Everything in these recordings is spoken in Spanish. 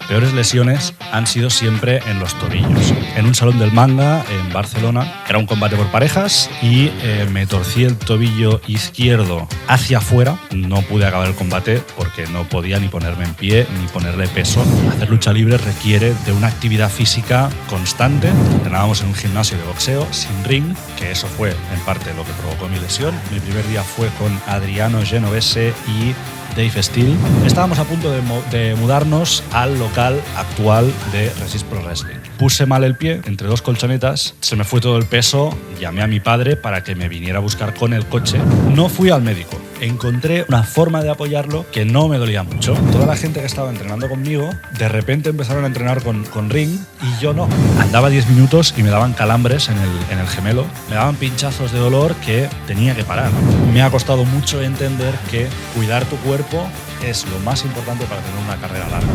peores lesiones han sido siempre en los tobillos. En un salón del manga en Barcelona, era un combate por parejas y me torcí el tobillo izquierdo hacia afuera. No pude acabar el combate porque no podía ni ponerme en pie ni ponerle peso. Hacer lucha libre requiere de una actividad física constante. Entrenábamos en un gimnasio de boxeo sin ring, que eso fue en parte lo que provocó mi lesión. Mi primer día fue con Adriano Genovese y Dave Steele. Estábamos a punto de mudarnos al local actual de Resist Pro Wrestling. Puse mal el pie entre dos colchonetas, se me fue todo el peso, llamé a mi padre para que me viniera a buscar con el coche. No fui al médico, encontré una forma de apoyarlo que no me dolía mucho. Toda la gente que estaba entrenando conmigo, de repente empezaron a entrenar con ring y yo no. Andaba 10 minutos y me daban calambres en el gemelo, me daban pinchazos de dolor que tenía que parar. Me ha costado mucho entender que cuidar tu cuerpo es lo más importante para tener una carrera larga.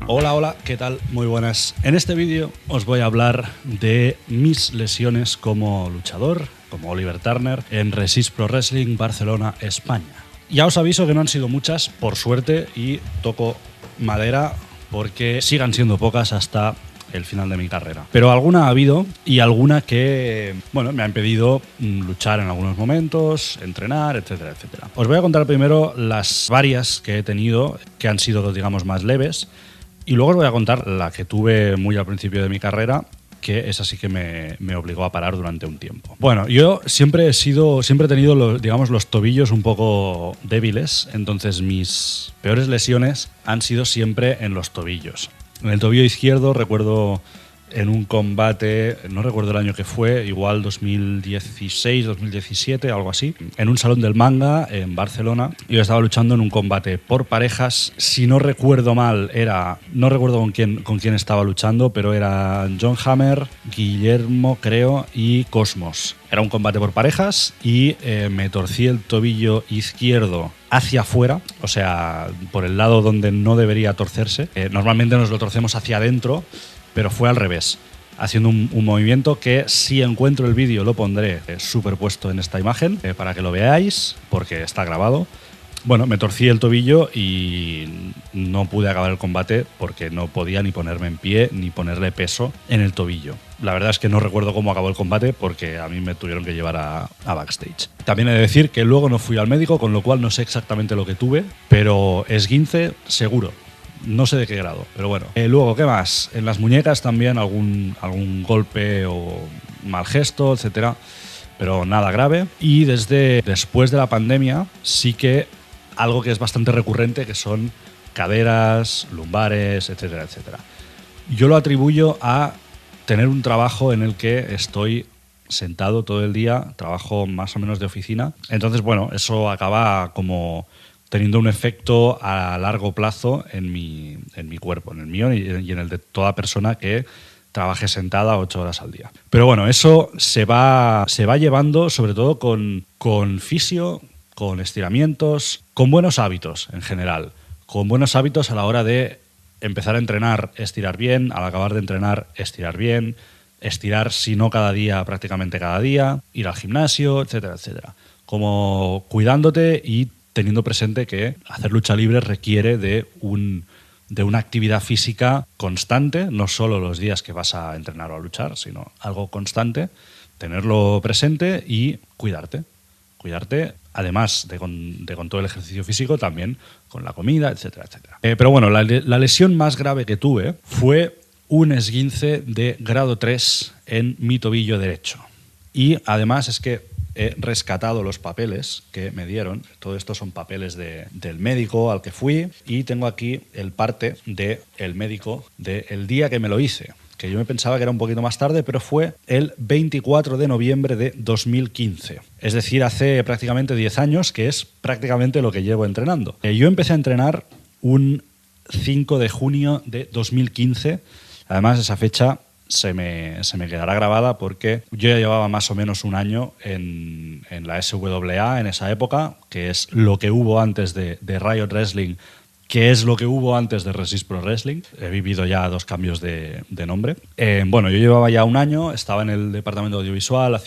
Hola, ¿qué tal? Muy buenas. En este vídeo os voy a hablar de mis lesiones como luchador, como Oliver Turner, en Resist Pro Wrestling Barcelona, España. Ya os aviso que no han sido muchas, por suerte, y toco madera porque sigan siendo pocas hasta el final de mi carrera. Pero alguna ha habido y alguna que, bueno, me ha impedido luchar en algunos momentos, entrenar, etcétera, etcétera. Os voy a contar primero las varias que he tenido, que han sido, digamos, más leves, y luego os voy a contar la que tuve muy al principio de mi carrera, que esa sí que me obligó a parar durante un tiempo. Bueno, yo siempre he tenido los tobillos un poco débiles, entonces mis peores lesiones han sido siempre en los tobillos. En el tobillo izquierdo recuerdo en un combate, no recuerdo el año que fue, igual 2016, 2017, algo así, en un salón del manga en Barcelona. Yo estaba luchando en un combate por parejas. Si no recuerdo mal, no recuerdo con quién estaba luchando, pero era John Hammer, Guillermo, creo, y Cosmos. Era un combate por parejas y me torcí el tobillo izquierdo hacia afuera, o sea, por el lado donde no debería torcerse. Normalmente nos lo torcemos hacia adentro, pero fue al revés, haciendo un movimiento que, si encuentro el vídeo, lo pondré superpuesto en esta imagen para que lo veáis, porque está grabado. Bueno, me torcí el tobillo y no pude acabar el combate porque no podía ni ponerme en pie ni ponerle peso en el tobillo. La verdad es que no recuerdo cómo acabó el combate porque a mí me tuvieron que llevar a backstage. También he de decir que luego no fui al médico, con lo cual no sé exactamente lo que tuve, pero esguince seguro. No sé de qué grado, pero bueno. Luego, ¿qué más? En las muñecas también algún golpe o mal gesto, etcétera, pero nada grave. Y después de la pandemia sí que algo que es bastante recurrente, que son caderas, lumbares, etcétera, etcétera. Yo lo atribuyo a tener un trabajo en el que estoy sentado todo el día, trabajo más o menos de oficina. Entonces, bueno, eso acaba como teniendo un efecto a largo plazo en mi cuerpo, en el mío y en el de toda persona que trabaje sentada 8 horas al día. Pero bueno, eso se va llevando sobre todo con fisio, con estiramientos, con buenos hábitos en general, con buenos hábitos a la hora de empezar a entrenar, estirar bien, al acabar de entrenar, estirar bien, estirar si no cada día, prácticamente cada día, ir al gimnasio, etcétera, etcétera. Como cuidándote y teniendo presente que hacer lucha libre requiere de una actividad física constante, no solo los días que vas a entrenar o a luchar, sino algo constante, tenerlo presente y cuidarte. Cuidarte, además de con todo el ejercicio físico, también con la comida, etcétera, etcétera. Pero bueno, la lesión más grave que tuve fue un esguince de grado 3 en mi tobillo derecho. Y además es que he rescatado los papeles que me dieron. Todo esto son papeles del médico al que fui y tengo aquí el parte del médico del día que me lo hice, que yo me pensaba que era un poquito más tarde, pero fue el 24 de noviembre de 2015. Es decir, hace prácticamente 10 años, que es prácticamente lo que llevo entrenando. Yo empecé a entrenar un 5 de junio de 2015. Además, esa fecha se me quedará grabada porque yo ya llevaba más o menos un año en la SWA en esa época, que es lo que hubo antes de Riot Wrestling, qué es lo que hubo antes de Resist Pro Wrestling. He vivido ya 2 cambios de nombre. Bueno, yo llevaba ya un año, estaba en el departamento audiovisual,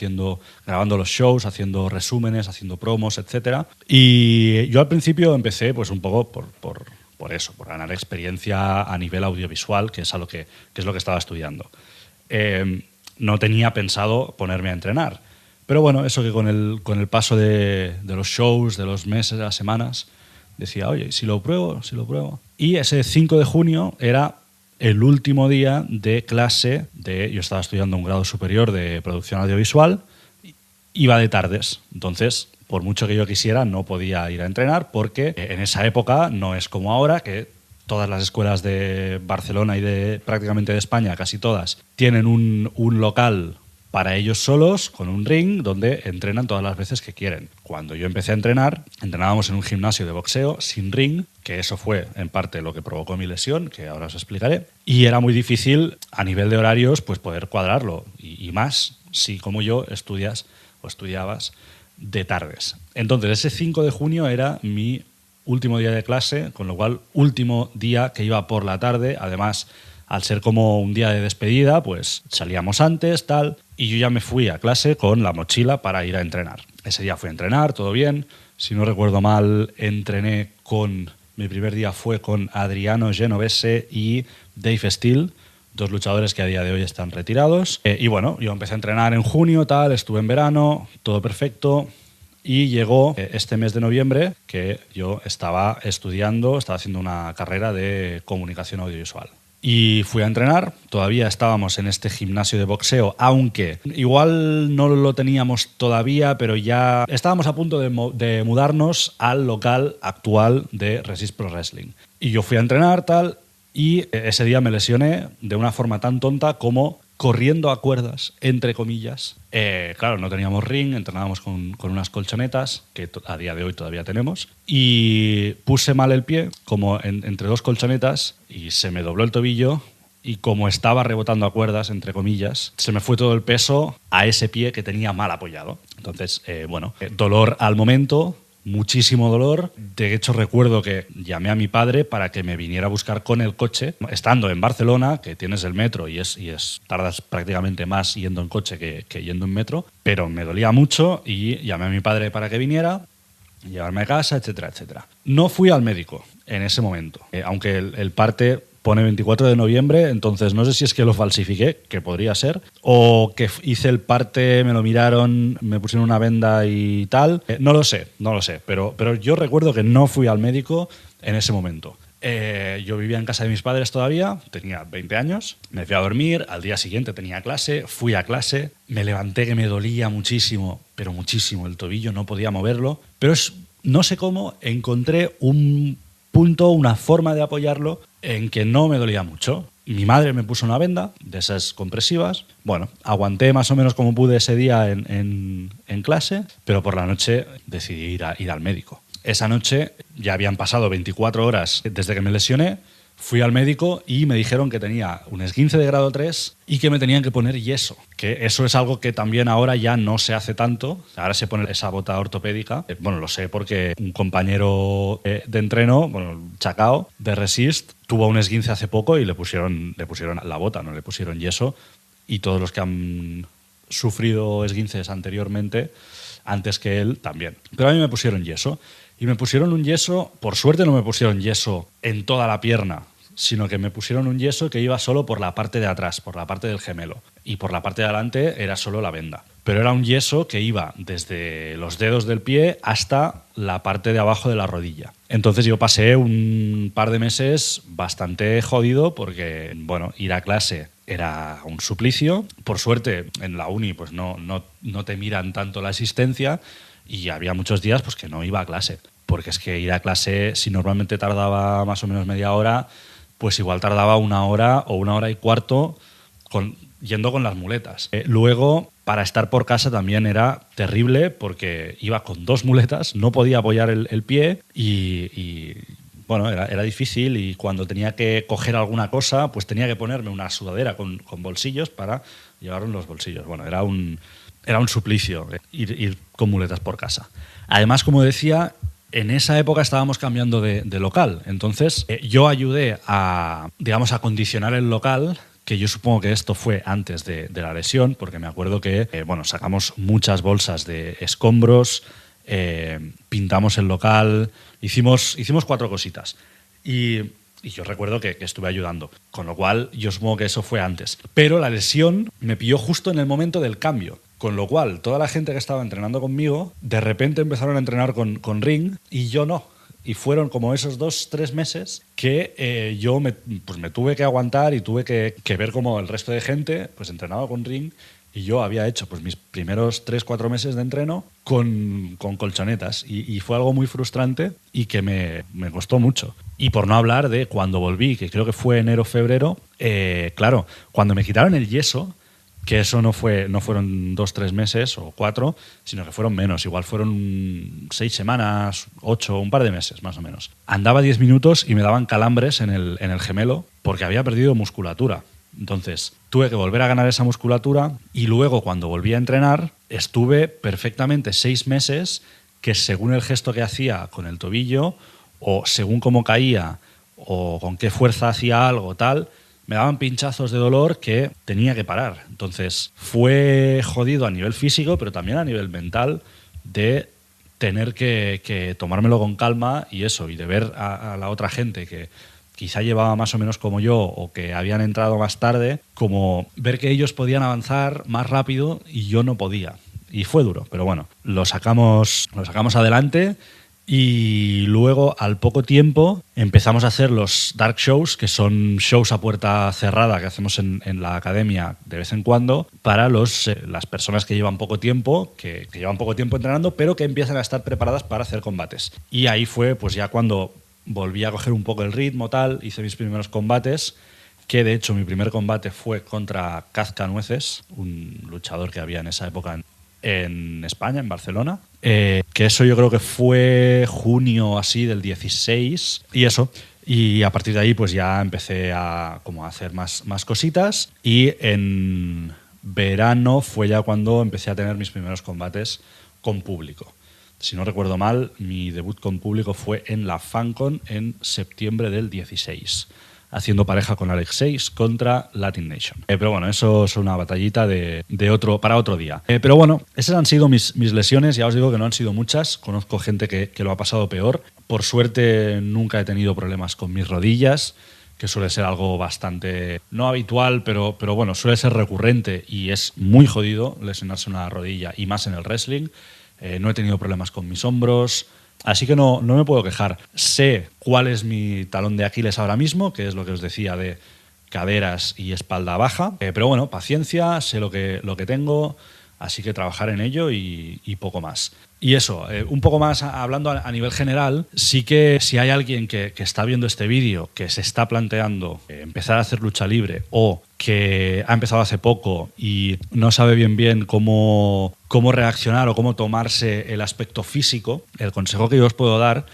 grabando los shows, haciendo resúmenes, haciendo promos, etc. Y yo al principio empecé pues un poco por eso, por ganar experiencia a nivel audiovisual, que es lo que estaba estudiando. No tenía pensado ponerme a entrenar. Pero bueno, eso que con el paso de los shows, de los meses, de las semanas, decía, oye, si lo pruebo. Y ese 5 de junio era el último día de clase yo estaba estudiando un grado superior de producción audiovisual, iba de tardes. Entonces, por mucho que yo quisiera, no podía ir a entrenar porque en esa época no es como ahora, que todas las escuelas de Barcelona y prácticamente de España, casi todas, tienen un local para ellos solos, con un ring, donde entrenan todas las veces que quieren. Cuando yo empecé a entrenar, entrenábamos en un gimnasio de boxeo sin ring, que eso fue en parte lo que provocó mi lesión, que ahora os explicaré, y era muy difícil a nivel de horarios pues poder cuadrarlo, y más si como yo estudiabas de tardes. Entonces ese 5 de junio era mi último día de clase, con lo cual último día que iba por la tarde. Además, al ser como un día de despedida, pues salíamos antes, tal, y yo ya me fui a clase con la mochila para ir a entrenar. Ese día fui a entrenar, todo bien. Si no recuerdo mal, mi primer día fue con Adriano Genovese y Dave Steele, 2 luchadores que a día de hoy están retirados. Y bueno, yo empecé a entrenar en junio, tal, estuve en verano, todo perfecto. Y llegó este mes de noviembre que yo estaba estudiando, estaba haciendo una carrera de comunicación audiovisual. Y fui a entrenar, todavía estábamos en este gimnasio de boxeo, aunque igual no lo teníamos todavía, pero ya estábamos a punto de mudarnos al local actual de Resist Pro Wrestling. Y yo fui a entrenar, tal, y ese día me lesioné de una forma tan tonta como corriendo a cuerdas, entre comillas. Claro, no teníamos ring, entrenábamos con unas colchonetas, que a día de hoy todavía tenemos, y puse mal el pie, como entre 2 colchonetas, y se me dobló el tobillo, y como estaba rebotando a cuerdas, entre comillas, se me fue todo el peso a ese pie que tenía mal apoyado. Entonces, dolor al momento, muchísimo dolor. De hecho, recuerdo que llamé a mi padre para que me viniera a buscar con el coche, estando en Barcelona, que tienes el metro y tardas prácticamente más yendo en coche que yendo en metro, pero me dolía mucho y llamé a mi padre para que viniera, llevarme a casa, etcétera, etcétera. No fui al médico en ese momento, aunque el parte pone 24 de noviembre, entonces no sé si es que lo falsifiqué, que podría ser, o que hice el parte, me lo miraron, me pusieron una venda y tal. No lo sé, pero yo recuerdo que no fui al médico en ese momento. Yo vivía en casa de mis padres todavía, tenía 20 años, me fui a dormir, al día siguiente tenía clase, fui a clase, me levanté que me dolía muchísimo, pero muchísimo el tobillo, no podía moverlo, pero no sé cómo encontré un punto, una forma de apoyarlo en que no me dolía mucho. Mi madre me puso una venda de esas compresivas. Bueno, aguanté más o menos como pude ese día en clase, pero por la noche decidí ir al médico. Esa noche ya habían pasado 24 horas desde que me lesioné. Fui al médico y me dijeron que tenía un esguince de grado 3 y que me tenían que poner yeso. Que eso es algo que también ahora ya no se hace tanto. Ahora se pone esa bota ortopédica. Bueno, lo sé porque un compañero de entreno, Chacao, de Resist, tuvo un esguince hace poco y le pusieron la bota, no le pusieron yeso. Y todos los que han sufrido esguinces anteriormente, antes que él, también. Pero a mí me pusieron yeso. Y me pusieron un yeso, por suerte no me pusieron yeso en toda la pierna, sino que me pusieron un yeso que iba solo por la parte de atrás, por la parte del gemelo. Y por la parte de adelante era solo la venda. Pero era un yeso que iba desde los dedos del pie hasta la parte de abajo de la rodilla. Entonces yo pasé un par de meses bastante jodido porque, ir a clase era un suplicio. Por suerte, en la uni pues no te miran tanto la asistencia. Y había muchos días pues, que no iba a clase, porque es que ir a clase, si normalmente tardaba más o menos media hora, pues igual tardaba 1 hora o 1 hora y cuarto yendo con las muletas. Luego, para estar por casa también era terrible, porque iba con 2 muletas, no podía apoyar el pie era difícil, y cuando tenía que coger alguna cosa, pues tenía que ponerme una sudadera con bolsillos para llevarlo en los bolsillos. Bueno, era un suplicio ir con muletas por casa. Además, como decía, en esa época estábamos cambiando de local. Entonces, yo ayudé a, digamos, a condicionar el local, que yo supongo que esto fue antes de la lesión, porque me acuerdo que, bueno, sacamos muchas bolsas de escombros, pintamos el local, hicimos 4 cositas. Y yo recuerdo que estuve ayudando, con lo cual yo supongo que eso fue antes. Pero la lesión me pilló justo en el momento del cambio, con lo cual toda la gente que estaba entrenando conmigo de repente empezaron a entrenar con ring y yo no. Y fueron como esos 2-3 meses que yo me tuve que aguantar y tuve que ver cómo el resto de gente pues entrenaba con ring y yo había hecho pues mis primeros 3-4 meses de entreno con colchonetas y fue algo muy frustrante y que me costó mucho. Y por no hablar de cuando volví, que creo que fue enero-febrero, claro, cuando me quitaron el yeso, que eso no fueron 2-3 meses o 4, sino que fueron menos. Igual fueron 6 semanas, 8, un par de meses más o menos. Andaba 10 minutos y me daban calambres en el gemelo porque había perdido musculatura. Entonces tuve que volver a ganar esa musculatura y luego cuando volví a entrenar estuve perfectamente 6 meses que según el gesto que hacía con el tobillo o según cómo caía o con qué fuerza hacía algo tal, me daban pinchazos de dolor que tenía que parar. Entonces fue jodido a nivel físico, pero también a nivel mental de tener que tomármelo con calma y eso, y de ver a la otra gente que quizá llevaba más o menos como yo o que habían entrado más tarde, como ver que ellos podían avanzar más rápido y yo no podía. Y fue duro, pero bueno, lo sacamos adelante. Y luego, al poco tiempo, empezamos a hacer los dark shows, que son shows a puerta cerrada que hacemos en la academia de vez en cuando para las personas que llevan poco tiempo, que llevan poco tiempo entrenando, pero que empiezan a estar preparadas para hacer combates. Y ahí fue pues ya cuando volví a coger un poco el ritmo, tal, hice mis primeros combates, que de hecho mi primer combate fue contra Kazka Nueces, un luchador que había en esa época en España, en Barcelona, que eso yo creo que fue junio así del 16 y eso. Y a partir de ahí pues ya empecé a hacer más cositas y en verano fue ya cuando empecé a tener mis primeros combates con público. Si no recuerdo mal, mi debut con público fue en la FanCon en septiembre del 16. Haciendo pareja con Alexeis contra Latin Nation. Pero bueno, eso es una batallita para otro día. Pero bueno, esas han sido mis lesiones. Ya os digo que no han sido muchas. Conozco gente que lo ha pasado peor. Por suerte nunca he tenido problemas con mis rodillas, que suele ser algo bastante, no habitual, pero bueno, suele ser recurrente y es muy jodido lesionarse una rodilla y más en el wrestling. No he tenido problemas con mis hombros. Así que no me puedo quejar. Sé cuál es mi talón de Aquiles ahora mismo, que es lo que os decía de caderas y espalda baja. Pero bueno, paciencia, sé lo que tengo, así que trabajar en ello y poco más. Y eso, un poco más hablando a nivel general, sí que si hay alguien que está viendo este vídeo, que se está planteando empezar a hacer lucha libre o que ha empezado hace poco y no sabe bien cómo reaccionar o cómo tomarse el aspecto físico, el consejo que yo os puedo dar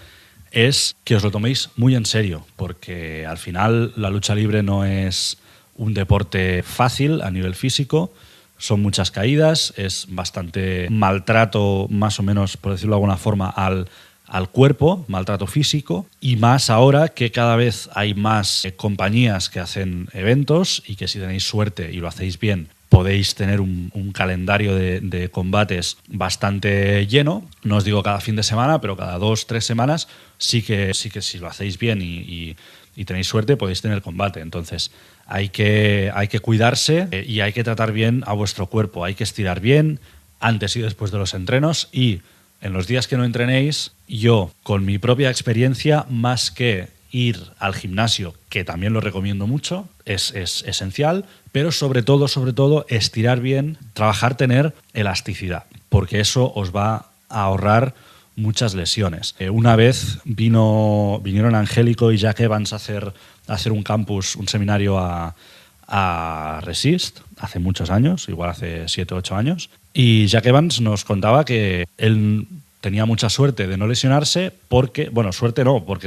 es que os lo toméis muy en serio, porque al final la lucha libre no es un deporte fácil a nivel físico. Son muchas caídas, es bastante maltrato, más o menos, por decirlo de alguna forma, al cuerpo, maltrato físico, y más ahora que cada vez hay más compañías que hacen eventos y que si tenéis suerte y lo hacéis bien, podéis tener un calendario de combates bastante lleno. No os digo cada fin de semana, pero cada 2-3 semanas sí que si lo hacéis bien y tenéis suerte podéis tener combate. Entonces hay que cuidarse y hay que tratar bien a vuestro cuerpo. Hay que estirar bien antes y después de los entrenos y en los días que no entrenéis, yo con mi propia experiencia, más que ir al gimnasio, que también lo recomiendo mucho, es esencial, pero sobre todo estirar bien, trabajar, tener elasticidad, porque eso os va a ahorrar muchas lesiones. Una vez vinieron Angélico y Jack Evans a hacer un campus, un seminario a Resist, hace muchos años, igual hace 7 o 8 años, y Jack Evans nos contaba que él tenía mucha suerte de no lesionarse porque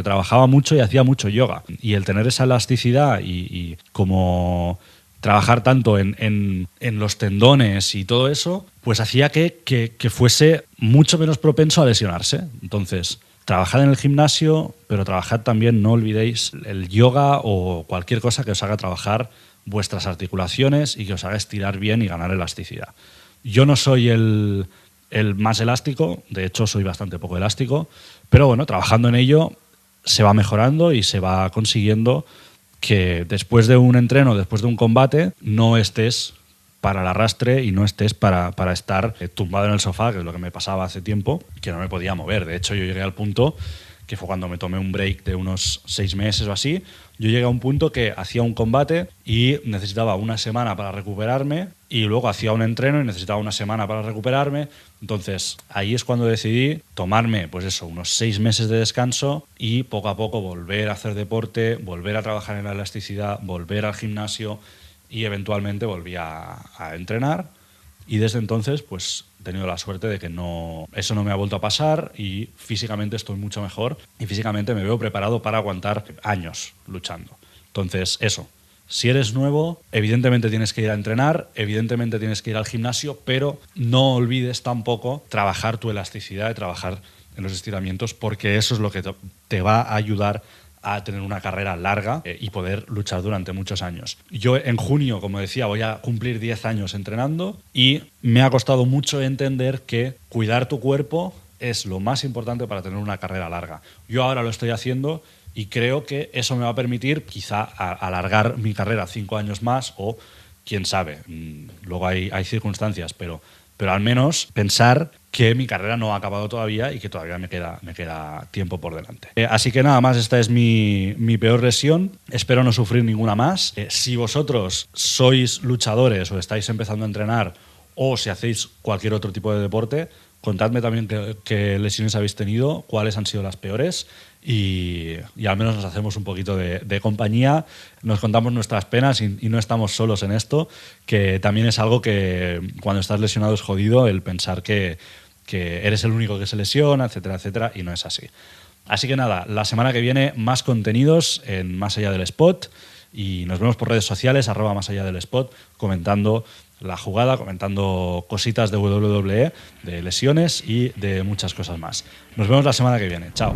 trabajaba mucho y hacía mucho yoga. Y el tener esa elasticidad y como trabajar tanto en los tendones y todo eso, pues hacía que fuese mucho menos propenso a lesionarse. Entonces, trabajad en el gimnasio, pero trabajad también, no olvidéis, el yoga o cualquier cosa que os haga trabajar vuestras articulaciones y que os haga estirar bien y ganar elasticidad. Yo no soy el más elástico, de hecho soy bastante poco elástico, pero bueno, trabajando en ello se va mejorando y se va consiguiendo que después de un entreno, después de un combate, no estés para el arrastre y no estés para estar tumbado en el sofá, que es lo que me pasaba hace tiempo, que no me podía mover. De hecho, yo llegué al punto, que fue cuando me tomé un break de unos 6 meses o así, yo llegué a un punto que hacía un combate y necesitaba una semana para recuperarme y luego hacía un entreno y necesitaba una semana para recuperarme. Entonces, ahí es cuando decidí tomarme, pues eso, unos 6 meses de descanso y poco a poco volver a hacer deporte, volver a trabajar en la elasticidad, volver al gimnasio y eventualmente volví a entrenar. Y desde entonces, pues he tenido la suerte de que eso no me ha vuelto a pasar y físicamente estoy mucho mejor y físicamente me veo preparado para aguantar años luchando. Entonces, eso. Si eres nuevo, evidentemente tienes que ir a entrenar, evidentemente tienes que ir al gimnasio, pero no olvides tampoco trabajar tu elasticidad y trabajar en los estiramientos, porque eso es lo que te va a ayudar a tener una carrera larga y poder luchar durante muchos años. Yo en junio, como decía, voy a cumplir 10 años entrenando y me ha costado mucho entender que cuidar tu cuerpo es lo más importante para tener una carrera larga. Yo ahora lo estoy haciendo y creo que eso me va a permitir quizá alargar mi carrera 5 años más o quién sabe, luego hay circunstancias, pero al menos pensar que mi carrera no ha acabado todavía y que todavía me queda tiempo por delante. Así que nada más, esta es mi peor lesión. Espero no sufrir ninguna más. Si vosotros sois luchadores o estáis empezando a entrenar o si hacéis cualquier otro tipo de deporte, contadme también qué lesiones habéis tenido, cuáles han sido las peores y al menos nos hacemos un poquito de compañía, nos contamos nuestras penas y no estamos solos en esto, que también es algo que cuando estás lesionado es jodido el pensar que eres el único que se lesiona, etcétera, etcétera, y no es así. Así que nada, la semana que viene más contenidos en Más Allá del Spot y nos vemos por redes sociales, @Más Allá del Spot, comentando la jugada, comentando cositas de WWE, de lesiones y de muchas cosas más. Nos vemos la semana que viene. Chao.